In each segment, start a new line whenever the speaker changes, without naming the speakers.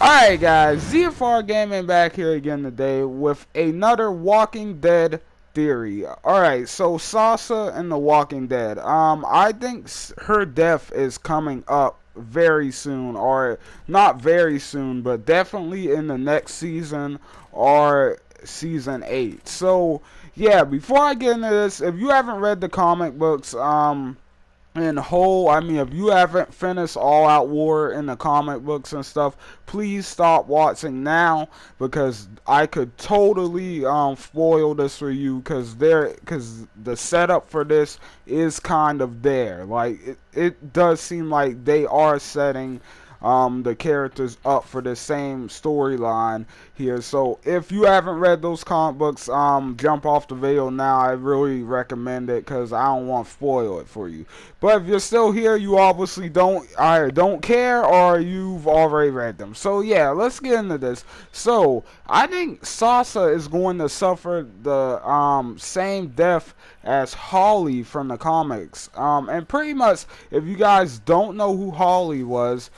Alright guys, ZFR Gaming back here again today with another Walking Dead theory. Alright, so Sasha and the Walking Dead. I think her death is coming up very soon, or not very soon, but definitely in the next season or season 8. So yeah, before I get into this, if you haven't read the comic books, in whole, I mean, if you haven't finished All Out War in the comic books and stuff, please stop watching now, because I could totally spoil this for you, because the setup for this is kind of there. Like it does seem like they are setting the characters up for the same storyline here. So if you haven't read those comic books, jump off the video now. I really recommend it because I don't want to spoil it for you. But if you're still here, you obviously either don't care or you've already read them. So yeah, let's get into this. So I think Sasha is going to suffer the same death as Holly from the comics. And pretty much, if you guys don't know who Holly was,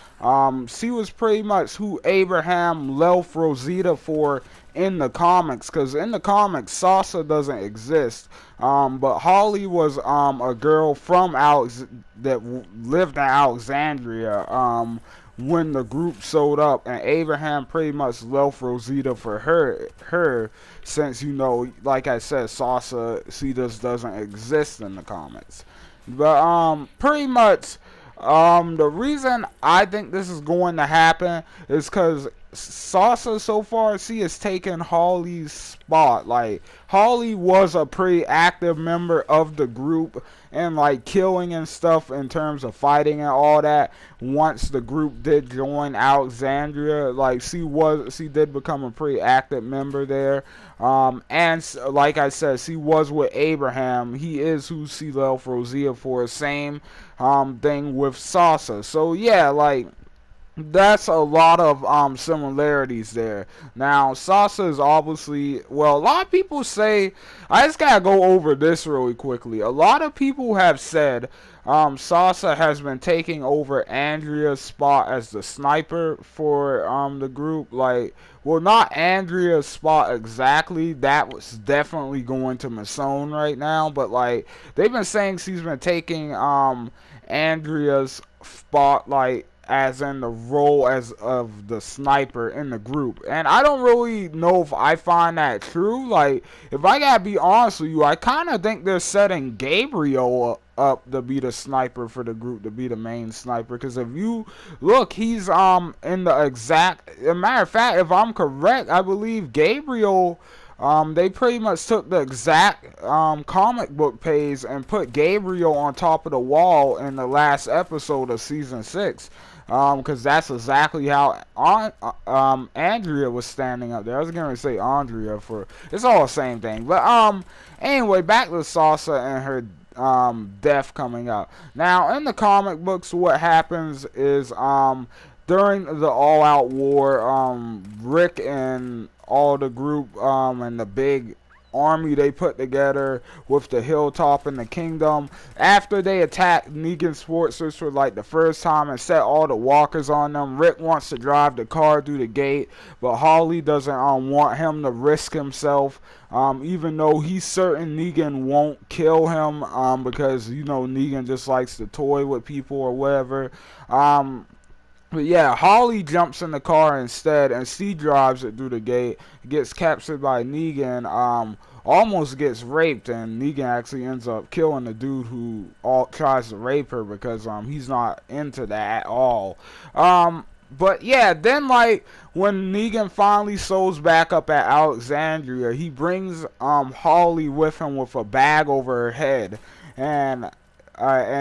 she was pretty much who Abraham left Rosita for in the comics, because in the comics Sasha doesn't exist, but Holly was a girl from that lived in Alexandria when the group showed up, and Abraham pretty much left Rosita for her since, you know, like I said, Sasha, she just doesn't exist in the comics. But pretty much, the reason I think this is going to happen is because Sasha, so far, she has taken Holly's spot. Like, Holly was a pretty active member of the group and like killing and stuff in terms of fighting and all that. Once the group did join Alexandria, like she did become a pretty active member there. And like I said, she was with Abraham. He is who she left Rosita for. Same thing with Sasha. So yeah, like, that's a lot of similarities there. Now, Sasha is obviously, well, a lot of people say, I just gotta go over this really quickly. A lot of people have said Sasha has been taking over Andrea's spot as the sniper for the group. Like, well, not Andrea's spot exactly. That was definitely going to Michonne right now. But like, they've been saying she's been taking Andrea's spot, like, as in the role as of the sniper in the group. And I don't really know if I find that true. Like, if I gotta be honest with you, I kind of think they're setting Gabriel up to be the sniper for the group, to be the main sniper. Because if you look, he's in the exact, as a matter of fact, if I'm correct, I believe Gabriel, they pretty much took the exact comic book page and put Gabriel on top of the wall in the last episode of season 6. Because that's exactly how Andrea was standing up there. I was going to say Andrea, for it's all the same thing. But anyway, back to Sasha and her death coming up. Now, in the comic books, what happens is during the All Out War, Rick and all the group and the big army they put together with the hilltop and the kingdom, after they attacked Negan's fortress for like the first time and set all the walkers on them, Rick wants to drive the car through the gate, but Holly doesn't want him to risk himself, even though he's certain Negan won't kill him, because, you know, Negan just likes to toy with people or whatever. But yeah, Holly jumps in the car instead, and she drives it through the gate, gets captured by Negan, almost gets raped, and Negan actually ends up killing the dude who tries to rape her, because he's not into that at all. But yeah, then like when Negan finally shows back up at Alexandria, he brings Holly with him with a bag over her head, and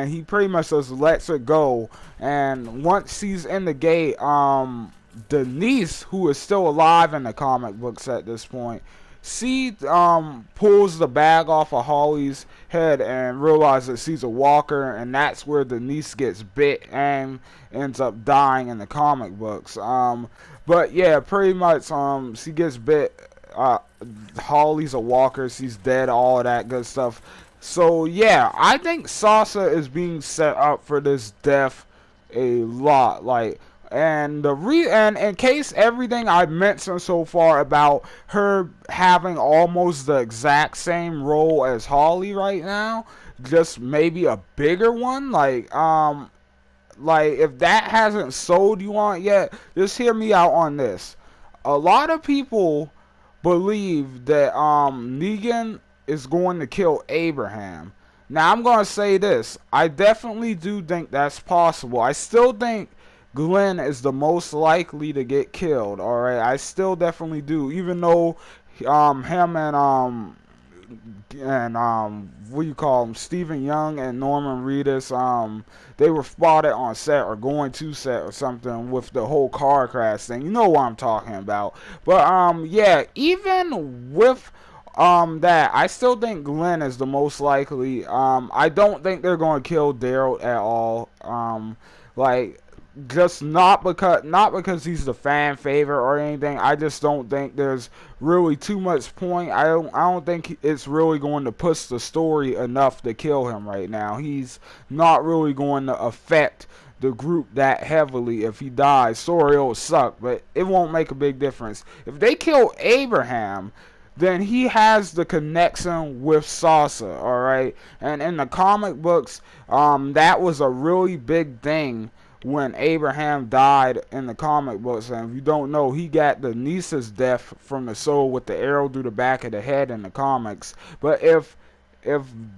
he pretty much just lets her go. And once she's in the gate, Denise, who is still alive in the comic books at this point, she pulls the bag off of Holly's head and realizes she's a walker, and that's where Denise gets bit and ends up dying in the comic books. But yeah, pretty much she gets bit. Holly's a walker, she's dead, all of that good stuff. So yeah, I think Sasha is being set up for this death a lot. Like, And and in case everything I've mentioned so far about her having almost the exact same role as Holly right now, just maybe a bigger one, like if that hasn't sold you on yet, just hear me out on this. A lot of people believe that Negan is going to kill Abraham. Now I'm gonna say this. I definitely do think that's possible. I still think Glenn is the most likely to get killed. All right, I still definitely do. Even though him and what do you call them, Stephen Young and Norman Reedus, they were spotted on set or going to set or something with the whole car crash thing. You know what I'm talking about. But yeah, even with that, I still think Glenn is the most likely. I don't think they're going to kill Daryl at all. Like, just not because he's the fan favorite or anything. I just don't think there's really too much point. I don't think it's really going to push the story enough to kill him right now. He's not really going to affect the group that heavily if he dies. Sorry, it'll suck, but it won't make a big difference. If they kill Abraham, then he has the connection with Sasha, alright? And in the comic books, that was a really big thing when Abraham died in the comic books. And if you don't know, he got the niece's death from the soul with the arrow through the back of the head in the comics. But if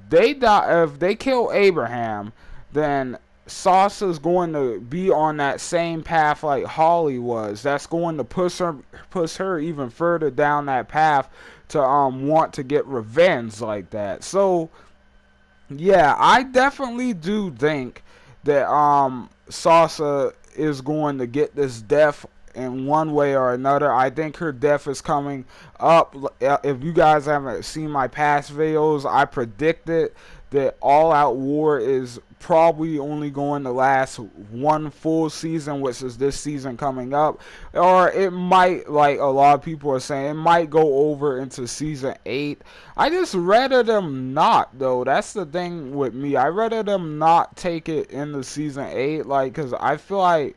they die, if they kill Abraham, then Sasha's going to be on that same path like Holly was. That's going to push her even further down that path to want to get revenge like that. So yeah, I definitely do think that Sasha is going to get this death in one way or another. I think her death is coming up. If you guys haven't seen my past videos, I predicted that All Out War is probably only going to last one full season, which is this season coming up. Or it might, like a lot of people are saying, it might go over into season 8. I just rather them not, though. That's the thing with me. I rather them not take it into season 8, like, because I feel like,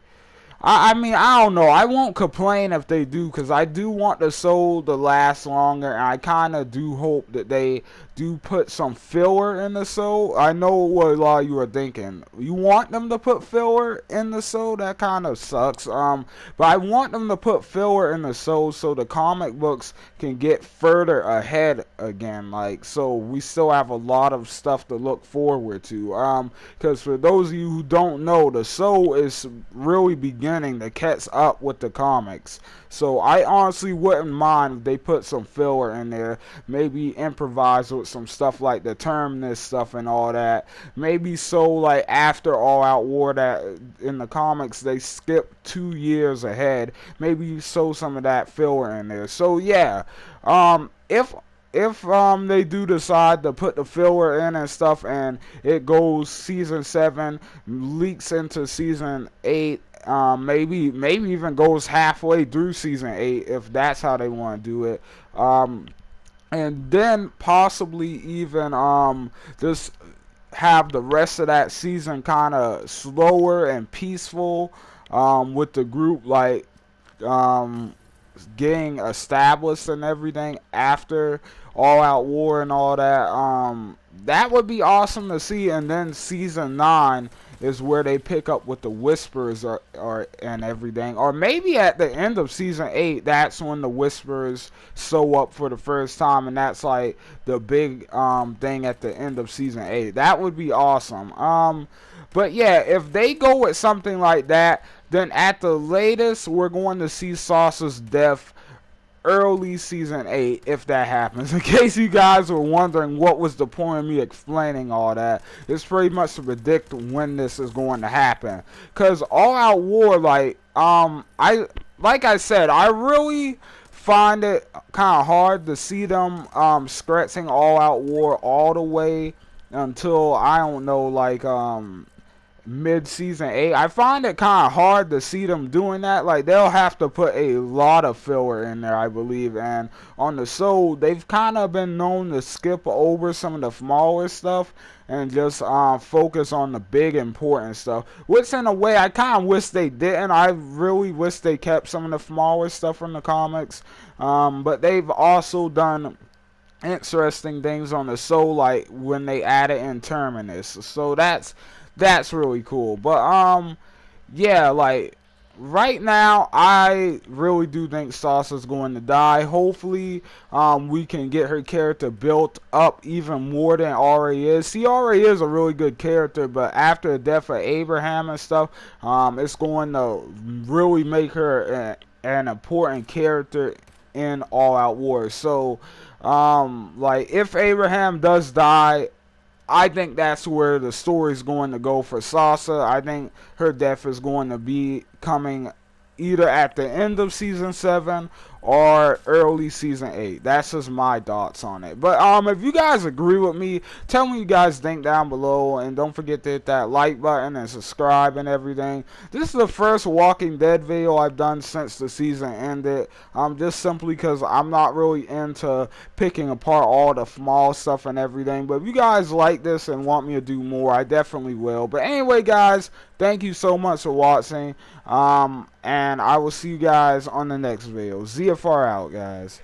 I mean, I don't know. I won't complain if they do, because I do want the show to last longer, and I kind of do hope that they do put some filler in the show. I know what a lot of you are thinking. You want them to put filler in the show? That kind of sucks. But I want them to put filler in the show so the comic books can get further ahead again. Like, so we still have a lot of stuff to look forward to. Because for those of you who don't know, the show is really beginning to catch up with the comics. So I honestly wouldn't mind if they put some filler in there. Maybe improvise with some stuff like the Terminus stuff and all that. Maybe so like after All Out War, that in the comics they skip 2 years ahead. Maybe you sew some of that filler in there. So yeah, if they do decide to put the filler in and stuff, and it goes season 7, leaks into season 8, maybe even goes halfway through season 8 if that's how they want to do it. And then possibly even just have the rest of that season kind of slower and peaceful, with the group like getting established and everything after All Out War and all that. That would be awesome to see. And then season 9 is where they pick up with the Whispers or and everything. Or maybe at the end of season 8, that's when the Whispers show up for the first time, and that's like the big thing at the end of season 8. That would be awesome. But yeah, if they go with something like that, then at the latest we're going to see Sasha's death early season 8, if that happens. In case you guys were wondering what was the point of me explaining all that, it's pretty much to predict when this is going to happen. Because All Out War, like I said, I really find it kind of hard to see them stretching All Out War all the way until, I don't know, like mid-season 8. I find it kind of hard to see them doing that. Like, they'll have to put a lot of filler in there, I believe. And on the show, they've kind of been known to skip over some of the smaller stuff and just focus on the big important stuff, which in a way I kind of wish they didn't. I really wish they kept some of the smaller stuff from the comics, but they've also done interesting things on the show, like when they added in Terminus. So that's really cool. But yeah, like right now, I really do think Sasha's going to die. Hopefully, we can get her character built up even more than already is. She already is a really good character, but after the death of Abraham and stuff, it's going to really make her an important character in All Out War. So, like, if Abraham does die, I think that's where the story's going to go for Sasha. I think her death is going to be coming either at the end of season 7 or early season 8. That's just my thoughts on it. But if you guys agree with me, tell me what you guys think down below, and don't forget to hit that like button and subscribe and everything. This is the first Walking Dead video I've done since the season ended. Just simply because I'm not really into picking apart all the small stuff and everything. But if you guys like this and want me to do more, I definitely will. But anyway, guys, thank you so much for watching. And I will see you guys on the next video. ZFR out, guys.